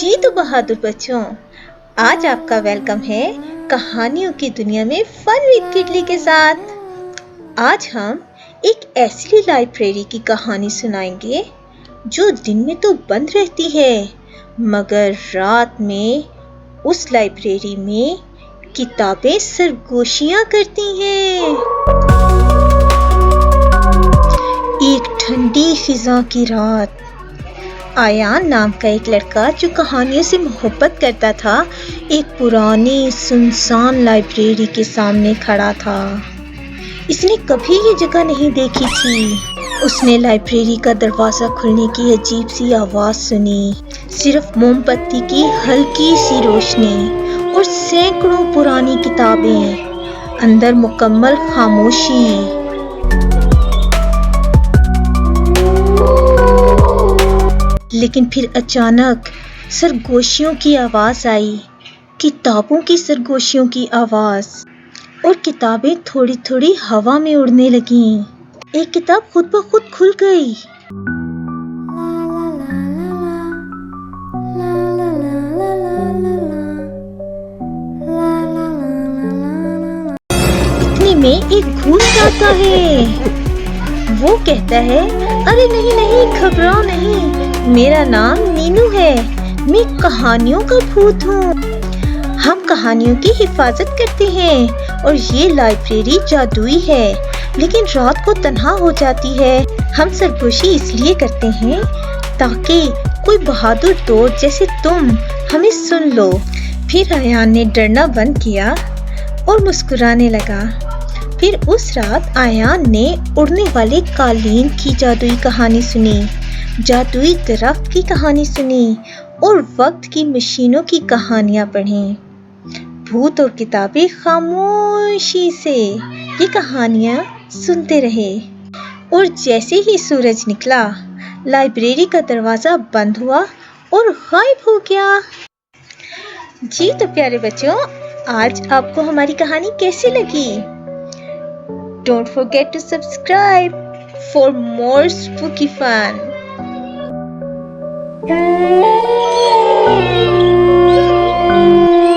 जी तो बहादुर बच्चों, आज आपका वेलकम है कहानियों की दुनिया में फन विद किडली के साथ। आज हम एक ऐसी लाइब्रेरी की कहानी सुनाएंगे जो दिन में तो बंद रहती है मगर रात में उस लाइब्रेरी में किताबें सरगोशियां करती हैं। एक ठंडी खिजा की रात, आयान नाम का एक लड़का जो कहानियों से मोहब्बत करता था, एक पुरानी सुनसान लाइब्रेरी के सामने खड़ा था। इसने कभी ये जगह नहीं देखी थी। उसने लाइब्रेरी का दरवाजा खुलने की अजीब सी आवाज सुनी। सिर्फ मोमबत्ती की हल्की सी रोशनी और सैकड़ों पुरानी किताबें। अंदर मुकम्मल खामोशी। लेकिन फिर अचानक सरगोशियों की आवाज आई, किताबों की सरगोशियों की आवाज, और किताबें थोड़ी थोड़ी हवा में उड़ने लगीं। एक किताब खुद ब खुद खुल गई। इतने में एक भूत आता है। वो कहता है, अरे नहीं नहीं, घबराओ नहीं, मेरा नाम नीनू है, मैं कहानियों का भूत हूँ। हम कहानियों की हिफाजत करते हैं और ये लाइब्रेरी जादुई है, लेकिन रात को तन्हा हो जाती है। हम सरगोशी इसलिए करते हैं ताकि कोई बहादुर दोस्त जैसे तुम हमें सुन लो। फिर आयान ने डरना बंद किया और मुस्कुराने लगा। फिर उस रात आयान ने उड़ने वाले कालीन की जादुई कहानी सुनी, जादुई दरख्त की कहानी सुनी और वक्त की मशीनों की कहानियां पढ़ी। भूत और किताबें खामोशी से ये कहानियां सुनते रहे। और जैसे ही सूरज निकला, लाइब्रेरी का दरवाजा बंद हुआ और गायब हो गया। जी तो प्यारे बच्चों, आज आपको हमारी कहानी कैसी लगी? Don't forget to subscribe for more spooky fun.